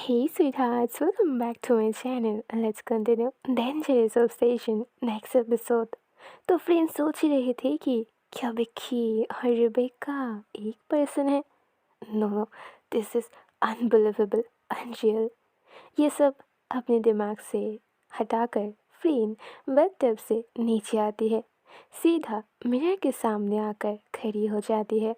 Hey sweethearts, welcome back to my channel. Let's continue Dangerous Obsession next episode. तो friends सोच ही रहे थे कि क्या विक्की और रिबेका एक पर्सन है? No, this is unbelievable, unreal. ये सब अपने दिमाग से हटाकर फ्रेन बेड टब से नीचे आती है, सीधा मिरर के सामने आकर खड़ी हो जाती है।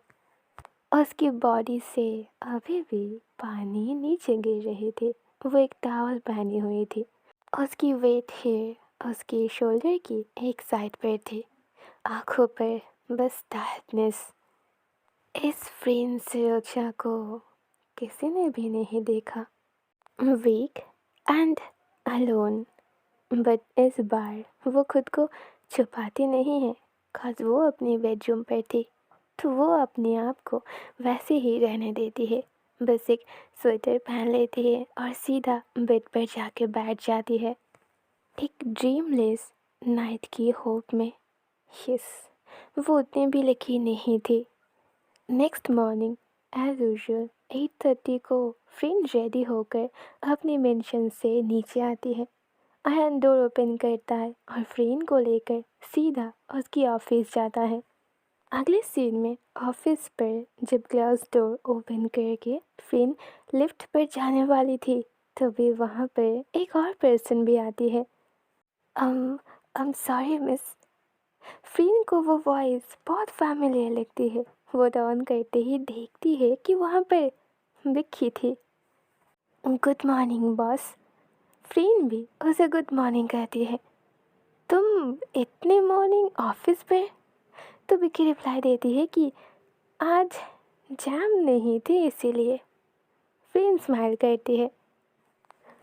उसकी बॉडी से अभी भी पानी नीचे गिर रहे थे। वो एक टॉवल पहनी हुई थी। उसकी वेट हेयर उसके शोल्डर की एक साइड पर थे। आंखों पर बस टायर्डनेस। इस फ्रेंड सिरोचा को किसी ने भी नहीं देखा। Week and alone. बट इस बार वो खुद को छुपाती नहीं है, खास वो अपने बेडरूम पर थी तो वो अपने आप को वैसे ही रहने देती है। बस एक स्वेटर पहन लेती है और सीधा बेड पर जाके बैठ जाती है, एक ड्रीमलेस नाइट की होप में। यस, वो उतनी भी लकी नहीं थी। नेक्स्ट मॉर्निंग एज यूजुअल 8:30 को फ्रेंड रेडी होकर अपनी मेंशन से नीचे आती है। अयन डोर ओपन करता है और फ्रेंड को लेकर सीधा उसकी ऑफिस जाता है। अगले सीन में ऑफिस पर जब ग्लास डोर ओपन करके फ्रेंड लिफ्ट पर जाने वाली थी तभी वहाँ पर एक और पर्सन भी आती है। I'm sorry miss. फ्रेंड को वो वॉइस बहुत फैमिलियर लगती है। वो टर्न करते ही देखती है कि वहाँ पर विक्की थी। Good morning boss. फ्रेंड भी उसे गुड मॉर्निंग कहती है। तुम इतने मॉर्निंग ऑफिस पे? तो विक्की रिप्लाई देती है कि आज जैम नहीं थी इसीलिए। फ्रेंड स्माइल करती है।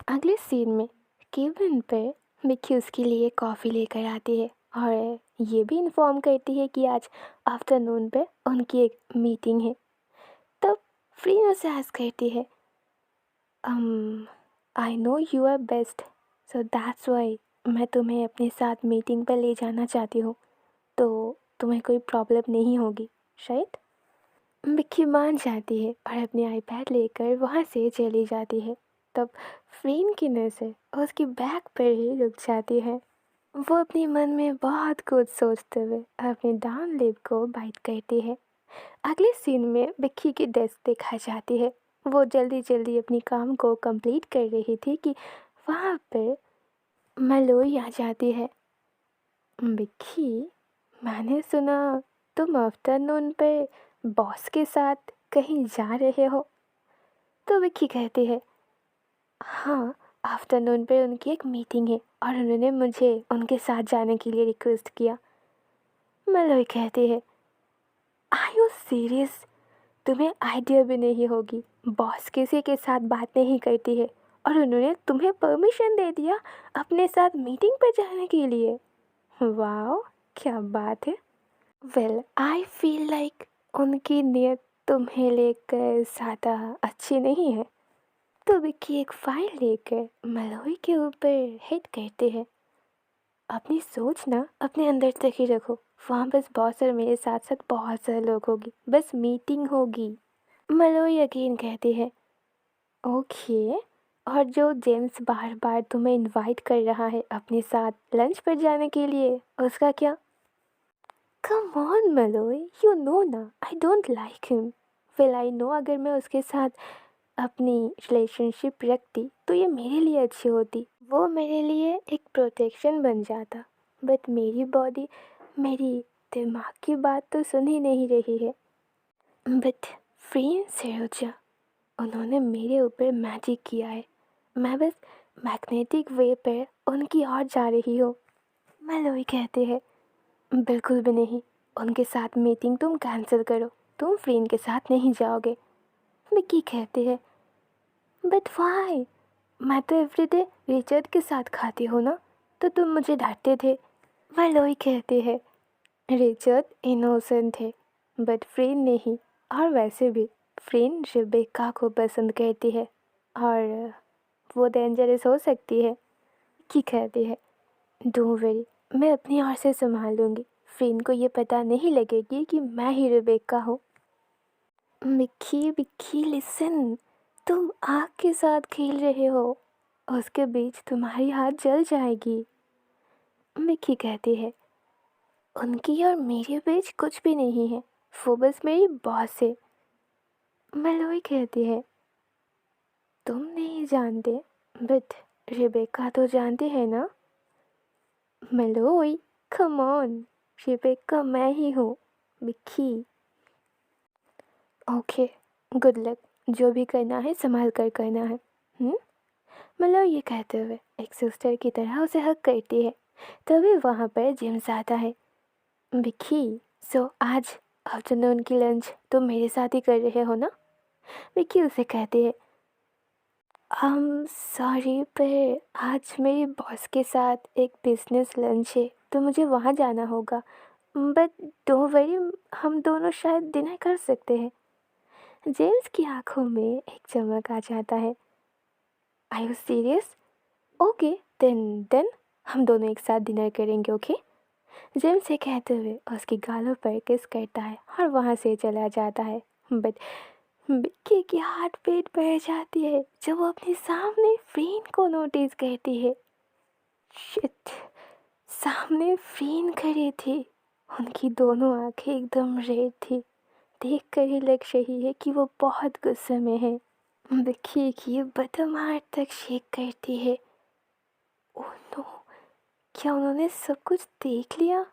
अगले सीन में केबिन पर विक्की उसके लिए कॉफ़ी लेकर आती है और ये भी इन्फॉर्म करती है कि आज आफ्टरनून पे उनकी एक मीटिंग है। तब फ्रेंड उसे आस्क करती है, I know you are best, so that's why मैं तुम्हें अपने साथ मीटिंग पर ले जाना चाहती हूँ, तो तुम्हें कोई प्रॉब्लम नहीं होगी शायद। विक्की मान जाती है और अपनी आईपैड लेकर वहाँ से चली जाती है। तब फ्रेंड की नज़र उसकी बैग पर ही रुक जाती है। वो अपने मन में बहुत कुछ सोचते हुए अपनी डाउन लिप को बाइट करती है। अगले सीन में विक्की की डेस्क दिखाई जाती है। वो जल्दी जल्दी अपनी काम को कंप्लीट कर रही थी कि वहाँ पर मलोई आ जाती है। विक्की, मैंने सुना तुम आफ्टरनून पे बॉस के साथ कहीं जा रहे हो? तो विक्की कहती है, हाँ, आफ्टरनून पे उनकी एक मीटिंग है और उन्होंने मुझे उनके साथ जाने के लिए रिक्वेस्ट किया। मलोई कहती है, आर यू सीरियस? तुम्हें आइडिया भी नहीं होगी, बॉस किसी के साथ बात नहीं करती है और उन्होंने तुम्हें परमिशन दे दिया अपने साथ मीटिंग पर जाने के लिए। वाओ, क्या बात है। वेल, आई फील लाइक उनकी नीयत तुम्हें लेकर ज़्यादा अच्छी नहीं है। तो विक्की एक फाइल लेकर मलोई के ऊपर हिट करते हैं। अपनी सोच ना अपने अंदर तक ही रखो। वहाँ बस बॉस और मेरे साथ साथ बहुत सारे लोग होगी, बस मीटिंग होगी। मलोई यकीन कहती है, ओके। और जो जेम्स बार बार तुम्हें इनवाइट कर रहा है अपने साथ लंच पर जाने के लिए, उसका क्या? कम ऑन मलोई, यू नो ना I don't like him. Well, I know अगर मैं उसके साथ अपनी रिलेशनशिप रखती तो ये मेरे लिए अच्छी होती, वो मेरे लिए एक प्रोटेक्शन बन जाता। बट मेरी बॉडी मेरी दिमाग की बात तो सुन ही नहीं रही है। बट फ्रेंड सरोजा, उन्होंने मेरे ऊपर मैजिक किया है। मैं बस मैग्नेटिक वे पर उनकी ओर जा रही हूँ। मलोई कहते हैं, बिल्कुल भी नहीं, उनके साथ मीटिंग तुम कैंसिल करो, तुम फ्रेंड के साथ नहीं जाओगे। विक्की कहते हैं, बट वाई? मैं तो एवरीडे रिचर्ड के साथ खाती हूँ ना, तो तुम मुझे डांटते थे। मलोई कहते हैं, रिचर्ड इनोसेंट है बट फ्रेंड नहीं, और वैसे भी फ्रेंड रिबेका को पसंद करती है और वो डेंजरस हो सकती है। की कहती है, डोंट वरी, मैं अपनी ओर से संभाल लूँगी, फ्रेंड को ये पता नहीं लगेगी कि मैं ही रिबेका हूँ। विक्की विक्की लिसन, तुम आग के साथ खेल रहे हो, उसके बीच तुम्हारी हाथ जल जाएगी। मिक्की कहती है, उनकी और मेरे बीच कुछ भी नहीं है, वो बस मेरी बॉस है। मेलोई कहती है, तुम नहीं जानते, बट रिबेका तो जानती है ना। मेलोई, कम ऑन, रिबेका मैं ही हूँ। मिक्की, ओके, गुड लक, जो भी करना है संभाल कर करना है। मतलब ये कहते हुए एक सिस्टर की तरह उसे हक करती है। तभी वहाँ पर जेम्स आता है। विक्की, सो आज आफ्टरनून की लंच तुम मेरे साथ ही कर रहे हो ना। विक्की उसे कहती है, सॉरी पर आज मेरे बॉस के साथ एक बिजनेस लंच है तो मुझे वहाँ जाना होगा, बट डोंट वरी, हम दोनों शायद डिनर कर सकते हैं। जेम्स की आंखों में एक चमक आ जाता है। Are you serious? Okay, then हम दोनों एक साथ डिनर करेंगे, ओके। जेम्स से कहते हुए उसकी गालों पर किस करता है और वहाँ से चला जाता है। बट बिक्की की हार्ट बीट बढ़ जाती है जब वो अपने सामने फ्रेन को नोटिस करती है। शिट, सामने फ्रेन खड़ी थी। उनकी दोनों आंखें एकदम रेड थी। देख कर ही लग रही है कि वो बहुत गुस्से में है। बिक्की की बदम हार्ट तक शेक करती है। ओह नो, क्या उन्होंने सब कुछ देख लिया?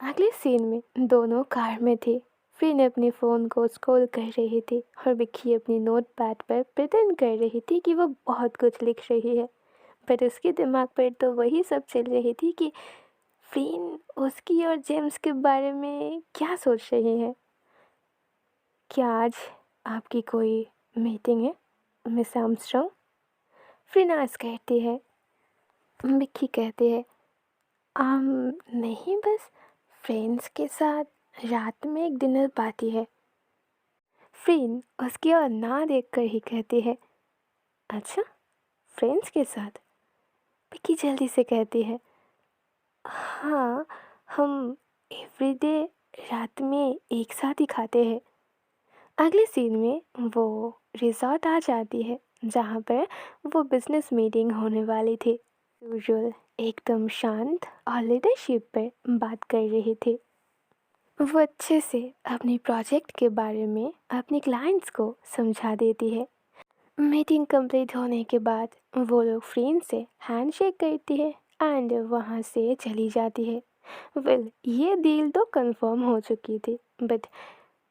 अगले सीन में दोनों कार में थे। फ्रीन अपने फ़ोन को स्क्रॉल कर रही थी और विक्की अपनी नोटपैड पर प्रिटेंड कर रही थी कि वो बहुत कुछ लिख रही है। पर उसके दिमाग पर तो वही सब चल रही थी कि फ्रीन उसकी और जेम्स के बारे में क्या सोच रही है। क्या आज आपकी कोई मीटिंग है मिस आर्मस्ट्रॉन्ग? फ्रीन आज कहती है। विक्की कहती है, आम नहीं, बस फ्रेंड्स के साथ रात में एक डिनर पार्टी है। फ्रेंड उसकी ओर ना देखकर ही कहती है, अच्छा, फ्रेंड्स के साथ? पिकी जल्दी से कहती है, हाँ, हम एवरीडे रात में एक साथ ही खाते हैं। अगले सीन में वो रिजॉर्ट आ जाती है जहाँ पर वो बिजनेस मीटिंग होने वाली थी। यूजुअल एकदम शांत और लीडरशिप पर बात कर रही थी। वो अच्छे से अपने प्रोजेक्ट के बारे में अपने क्लाइंट्स को समझा देती है। मीटिंग कंप्लीट होने के बाद वो लोग फ्रेंड से हैंडशेक करती है एंड वहाँ से चली जाती है। वेल, ये डील तो कंफर्म हो चुकी थी, बट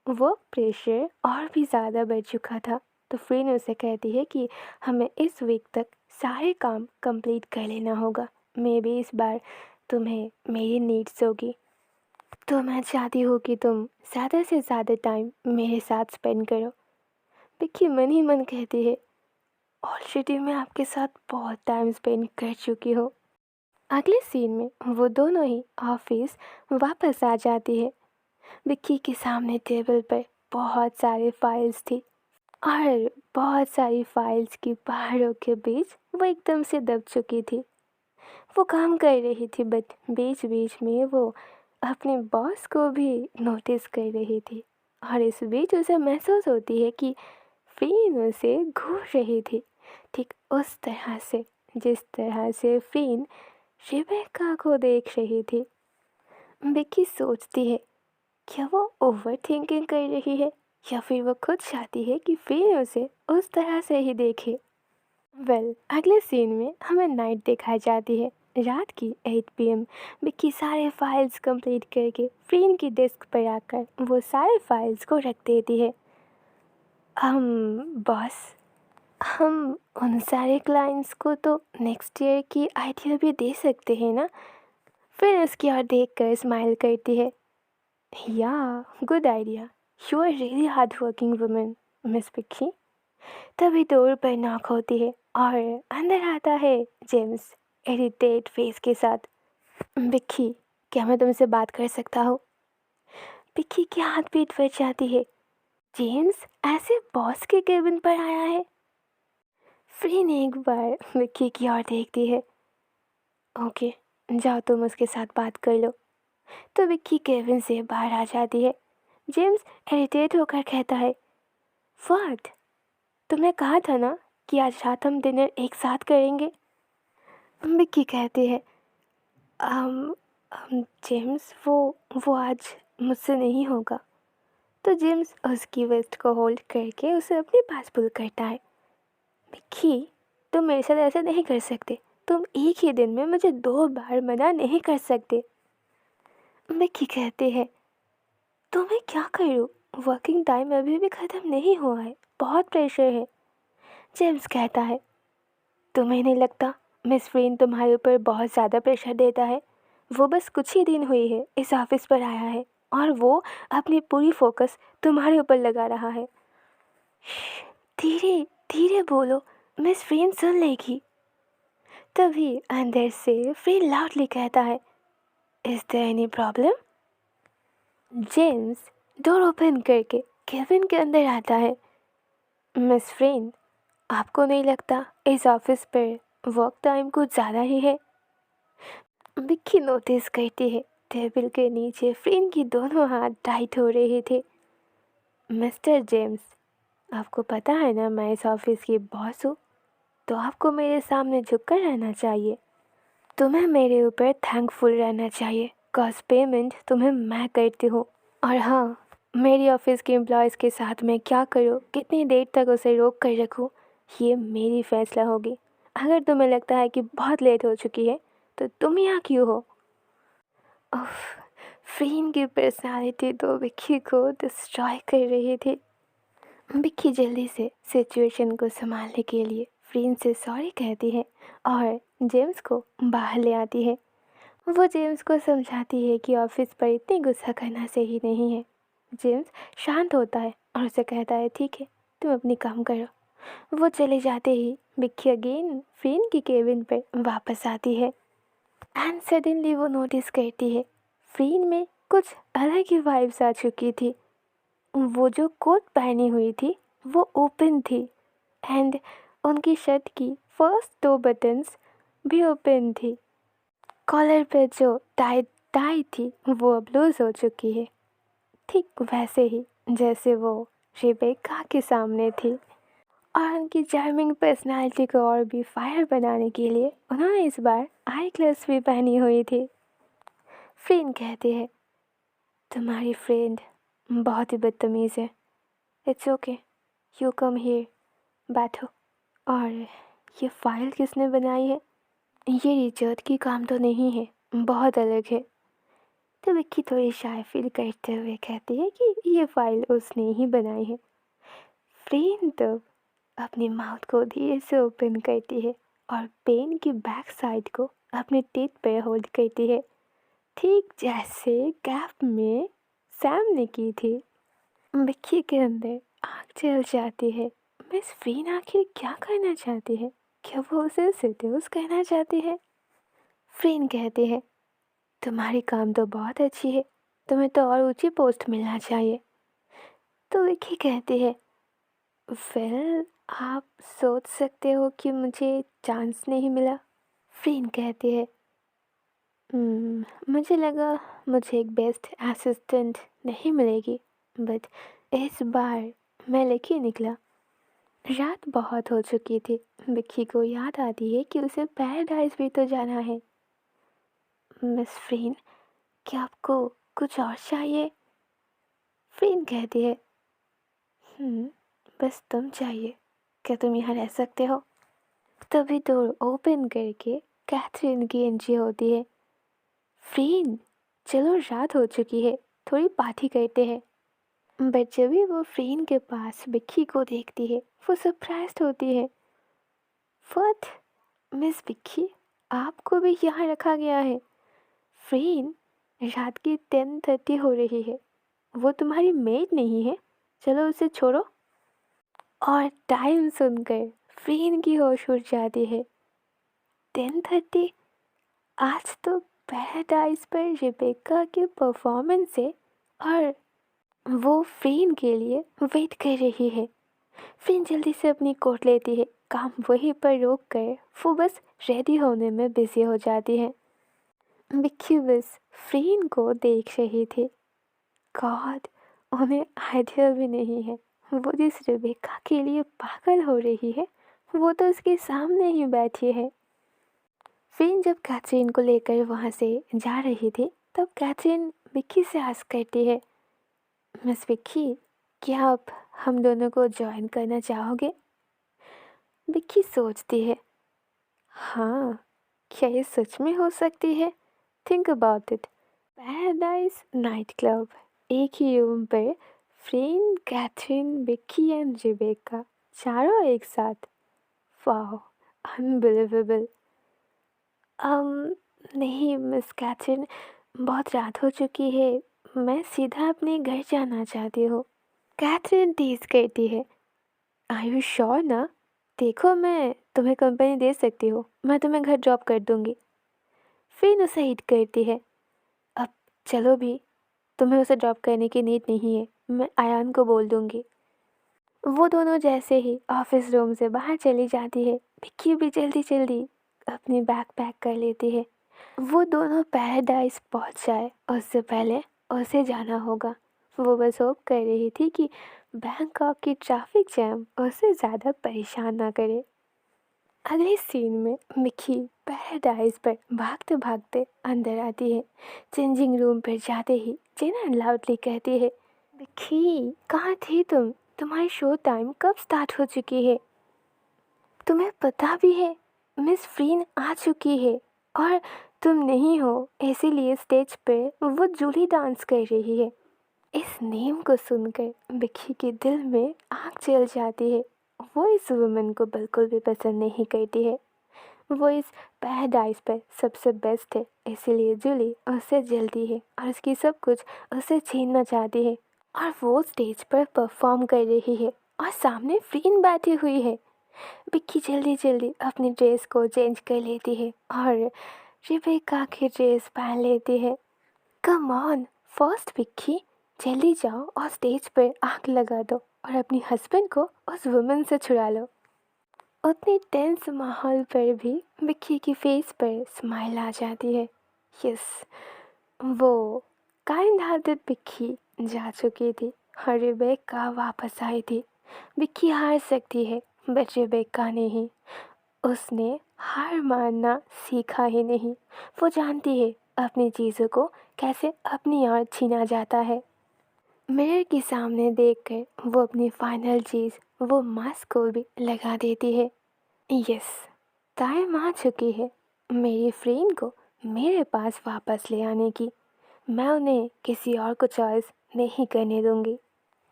वर्क प्रेशर और भी ज़्यादा बढ़ चुका था। तो फ्रेंड उसे कहती है कि हमें इस वीक तक सारे काम कंप्लीट कर लेना होगा। मे बी इस बार तुम्हें मेरी नीड्स होगी, तो मैं चाहती हूँ कि तुम ज़्यादा से ज़्यादा टाइम मेरे साथ स्पेंड करो। विक्की मन ही मन कहती है, ऑलरेडी मैं आपके साथ बहुत टाइम स्पेंड कर चुकी हूँ। अगले सीन में वो दोनों ही ऑफिस वापस आ जाती है। विक्की के सामने टेबल पर बहुत सारे फाइल्स थी और बहुत सारी फाइल्स की पहाड़ों के बीच वो एकदम से दब चुकी थी। वो काम कर रही थी, बट बीच बीच में वो अपने बॉस को भी नोटिस कर रही थी और इस बीच उसे महसूस होती है कि फ्रीन उसे घूर रही थी, ठीक उस तरह से जिस तरह से फ्रीन रिबेका को देख रही थी। विक्की सोचती है, क्या वो ओवर थिंकिंग कर रही है या फिर वो खुद चाहती है कि फ्रीन उसे उस तरह से ही देखे। वेल, अगले सीन में हमें नाइट दिखाई जाती है। रात की 8 PM विक्की सारे फाइल्स कंप्लीट करके फ्रीन की डेस्क पर आकर वो सारे फाइल्स को रख देती है। बॉस, हम उन सारे क्लाइंट्स को तो नेक्स्ट ईयर की आइडिया भी दे सकते हैं ना। फिर उसकी ओर देख कर स्माइल करती है। Yeah, good idea, you are really hard working women miss Vicky. तभी डोर पर नॉक होती है और अंदर आता है जेम्स इरिटेट फेस के साथ। विक्की, क्या मैं तुमसे बात कर सकता हूँ? विक्की की हाथ पीट बढ़ जाती है। जेम्स ऐसे बॉस के केबिन पर आया है? फ्रीन एक बार विक्की की ओर देखती है। ओके, जाओ तुम उसके साथ बात कर लो। तो विक्की केबिन से बाहर आ जाती है। जेम्स इरिटेट होकर कहता है, व्हाट? तुमने कहा था ना कि आज रात हम डिनर एक साथ करेंगे। विक्की कहती है, अम, जेम्स वो आज मुझसे नहीं होगा। तो जेम्स उसकी वेस्ट को होल्ड करके उसे अपने पास पुल करता है। विक्की, तुम मेरे साथ ऐसा नहीं कर सकते। तुम एक ही दिन में मुझे 2 बार मना नहीं कर सकते। विक्की कहती है, तो मैं क्या करूँ? वर्किंग टाइम अभी भी ख़त्म नहीं हुआ है, बहुत प्रेशर है। जेम्स कहता है, तुम्हें नहीं लगता मिस फ्रीन तुम्हारे ऊपर बहुत ज़्यादा प्रेशर देता है? वो बस कुछ ही दिन हुई है इस ऑफिस पर आया है और वो अपनी पूरी फोकस तुम्हारे ऊपर लगा रहा है। धीरे धीरे बोलो, मिस फ्रीन सुन लेगी। तभी अंदर से फ्रीन लाउडली कहता है, is there any problem? James door open करके केविन के अंदर आता है। मिस फ्रीन, आपको नहीं लगता इस ऑफिस पर वर्क टाइम कुछ ज़्यादा ही है? विक्की नोटिस करती है टेबल के नीचे फ्रीन की दोनों हाथ टाइट हो रहे थे। मिस्टर जेम्स, आपको पता है ना मैं इस ऑफिस की बॉस हूँ, तो आपको मेरे सामने झुककर रहना चाहिए। तुम्हें मेरे ऊपर थैंकफुल रहना चाहिए, कॉज पेमेंट तुम्हें मैं करती हूँ। और हाँ, मेरी ऑफिस के एम्प्लॉयज़ के साथ मैं क्या करूँ, कितनी देर तक उसे रोक कर रखूँ, ये मेरी फैसला होगी। अगर तुम्हें लगता है कि बहुत लेट हो चुकी है तो तुम यहाँ क्यों हो? उफ, फ्रीन की पर्सनालिटी तो विक्की को डिस्ट्रॉय कर रही थी। विक्की जल्दी से सिचुएशन को संभालने के लिए फ्रीन से सॉरी कहती है और जेम्स को बाहर ले आती है। वो जेम्स को समझाती है कि ऑफिस पर इतनी गुस्सा करना सही नहीं है। जेम्स शांत होता है और उसे कहता है, ठीक है, तुम अपनी काम करो। वो चले जाते ही विक्की अगेन फ्रीन की केबिन पर वापस आती है एंड सडनली वो नोटिस करती है फ्रीन में कुछ अलग ही वाइब्स आ चुकी थी। वो जो कोट पहनी हुई थी वो ओपन थी एंड उनकी शर्ट की फर्स्ट 2 बटन्स भी ओपन थी। कॉलर पे जो टाई टाई थी वो अब लूज हो चुकी है, ठीक वैसे ही जैसे वो रेबेका के सामने थी। और उनकी चार्मिंग पर्सनालिटी को और भी फायर बनाने के लिए उन्होंने इस बार आई ग्लास भी पहनी हुई थी। फ्रेंड कहती है, तुम्हारी फ्रेंड बहुत ही बदतमीज़ है। It's okay, you come here, बैठो। और ये फाइल किसने बनाई है? ये रिचर्ड की काम तो नहीं है, बहुत अलग है। तो विक्की थोड़ी शाय फील करते हुए कहती है कि ये फाइल उसने ही बनाई है। फ्रेंड तब अपनी माउथ को धीरे से ओपन करती है और पेन की बैक साइड को अपने टीथ पे होल्ड करती है, ठीक जैसे कैप में सैम ने की थी। विक्की के अंदर आग जल जाती है। मिस फ्रीन आखिर क्या करना चाहती है? क्या वो उसे सेड्यूस करना चाहती है? फ्रीन कहती है, तुम्हारी काम तो बहुत अच्छी है, तुम्हें तो और ऊंची पोस्ट मिलना चाहिए। तो विक्की कहती है, वेल, आप सोच सकते हो कि मुझे चांस नहीं मिला। फ्रीन कहती है, मुझे लगा मुझे एक बेस्ट असिस्टेंट नहीं मिलेगी, बट इस बार मैं लेके निकला। रात बहुत हो चुकी थी। विक्की को याद आती है कि उसे पैराडाइज भी तो जाना है। मिस फ्रीन, क्या आपको कुछ और चाहिए? फ्रीन कहती है, बस तुम चाहिए, क्या तुम यहाँ रह सकते हो? तभी डोर ओपन करके कैथरीन की एंट्री होती है। फ्रीन, चलो रात हो चुकी है, थोड़ी पार्टी करते हैं। बट जब भी वो फ्रीन के पास विक्की को देखती है वो सरप्राइज्ड होती है। व्हाट, मिस विक्की, आपको भी यहाँ रखा गया है? फ्रीन, रात की 10:30 हो रही है, वो तुम्हारी मेड नहीं है, चलो उसे छोड़ो। और टाइम सुनकर फ्रीन की होश उड़ जाती है। 10:30? आज तो पैराडाइज पर रिबेका की परफॉर्मेंस है और वो फ्रीन के लिए वेट कर रही है। फ्रीन जल्दी से अपनी कोट लेती है, काम वहीं पर रोक कर वो बस रेडी होने में बिजी हो जाती है। विक्की बस फ्रीन को देख रही थी। गॉड, उन्हें आइडिया भी नहीं है वो जिस रेबेका के लिए पागल हो रही है वो तो उसके सामने ही बैठी है। फिर जब कैथरीन को लेकर वहाँ से जा रही थी तब कैथरीन विक्की से आस्क करती है, मिस विक्की, क्या आप हम दोनों को ज्वाइन करना चाहोगे? विक्की सोचती है, हाँ, क्या ये सच में हो सकती है? Think about it. Paradise night club, एक ही रूम पर friend, Catherine, Vicky and Rebecca, चारों एक साथ। वाह, अनबिलीवेबल। अम नहीं मिस कैथरीन, बहुत रात हो चुकी है, मैं सीधा अपने घर जाना चाहती हूँ। कैथरीन टीज करती है, आर यू श्योर ना? देखो, मैं तुम्हें कंपनी दे सकती हूँ, मैं तुम्हें घर ड्रॉप कर दूँगी। फिर उसे हिट करती है, अब चलो भी, तुम्हें उसे ड्रॉप करने की नीड नहीं है, मैं आयान को बोल दूँगी। वो दोनों जैसे ही ऑफिस रूम से बाहर चली जाती है, विक्की भी जल्दी जल्दी अपनी बैग पैक कर लेती है। वो दोनों पैराडाइज पहुंच जाए उससे पहले उसे जाना होगा। वो बस होप कर रही थी कि बैंकॉक की ट्रैफिक जैम उसे ज़्यादा परेशान ना करे। अगले सीन में मिक्की पैराडाइज पर भागते भागते अंदर आती है। चेंजिंग रूम पर जाते ही जेना लाउडली कहती है, मिक्की, कहाँ थी तुम? तुम्हारी शो टाइम कब स्टार्ट हो चुकी है? तुम्हें पता भी है मिस फ्रीन आ चुकी है और तुम नहीं हो, इसीलिए स्टेज पे वो जूली डांस कर रही है। इस नेम को सुनकर विक्की के दिल में आग जल जाती है। वो इस वुमन को बिल्कुल भी पसंद नहीं करती है। वो इस पैराडाइज पर सबसे बेस्ट है, इसीलिए जूली उससे जलती है और उसकी सब कुछ उससे छीनना चाहती है। और वो स्टेज पर परफॉर्म कर रही है और सामने फ्रीन बैठी हुई है। विक्की जल्दी जल्दी अपनी ड्रेस को चेंज कर लेती है और रिबेका की ड्रेस पहन लेती है। कम ऑन, फर्स्ट विक्की, जल्दी जाओ और स्टेज पर आग लगा दो और अपनी हस्बैंड को उस वुमन से छुड़ा लो। उतनी टेंस माहौल पर भी विक्की की फेस पर स्माइल आ जाती है। यस, वो काइंड हार्टेड विक्की जा चुकी थी और रिबेका वापस आई थी। विक्की हार सकती है बट रिबेका नहीं। उसने हार मानना सीखा ही नहीं। वो जानती है अपनी चीज़ों को कैसे अपनी ओर छीना जाता है। मिरर के सामने देखकर वो अपनी फाइनल चीज़, वो मास्क को भी लगा देती है। यस, टाइम आ चुकी है मेरी फ्रेंड को मेरे पास वापस ले आने की। मैं उन्हें किसी और को चॉइस नहीं करने दूंगी।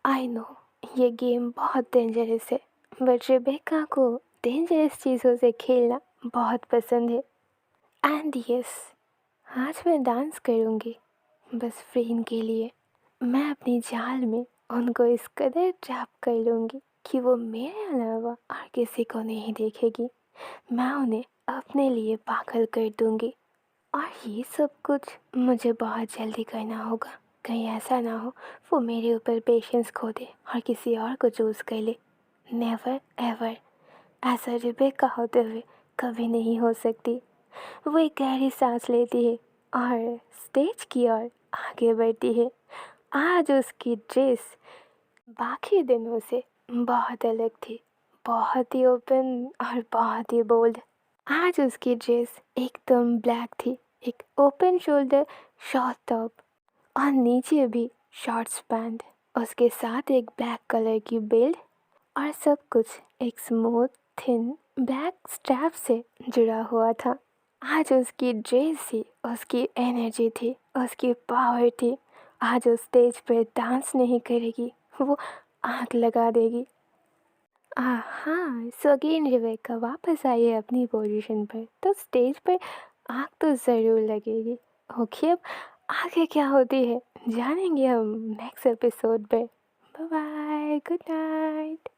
आई नो ये गेम बहुत डेंजरस है बट रेबेका को डेंजरस चीज़ों से खेलना बहुत पसंद है। एंड यस, आज मैं डांस करूँगी बस फ्रेंड के लिए। मैं अपनी जाल में उनको इस कदर ट्रैप कर लूँगी कि वो मेरे अलावा और किसी को नहीं देखेगी। मैं उन्हें अपने लिए पागल कर दूँगी और ये सब कुछ मुझे बहुत जल्दी करना होगा। कहीं ऐसा ना हो वो मेरे ऊपर पेशेंस खो दे और किसी और को चूज़ कर ले। नेवर एवर, ऐसा रिबेका होते हुए कभी नहीं हो सकती। वो एक गहरी सांस लेती है और स्टेज की ओर आगे बढ़ती है। आज उसकी ड्रेस बाकी दिनों से बहुत अलग थी, बहुत ही ओपन और बहुत ही बोल्ड। आज उसकी ड्रेस एकदम ब्लैक थी, एक ओपन शोल्डर शॉर्ट टॉप और नीचे भी शॉर्ट्स पैंट, उसके साथ एक ब्लैक कलर की बेल्ट और सब कुछ एक स्मूथ थिन ब्लैक स्ट्रैप से जुड़ा हुआ था। आज उसकी ड्रेस ही उसकी एनर्जी थी, उसकी पावर थी। आज उस स्टेज पर डांस नहीं करेगी, वो आग लगा देगी। हाँ, सो अगेन रिबेका वापस आई है अपनी पोजीशन पर, तो स्टेज पर आग तो ज़रूर लगेगी। ओके, अब आगे क्या होती है जानेंगे हम नेक्स्ट एपिसोड पे। Bye bye, good night.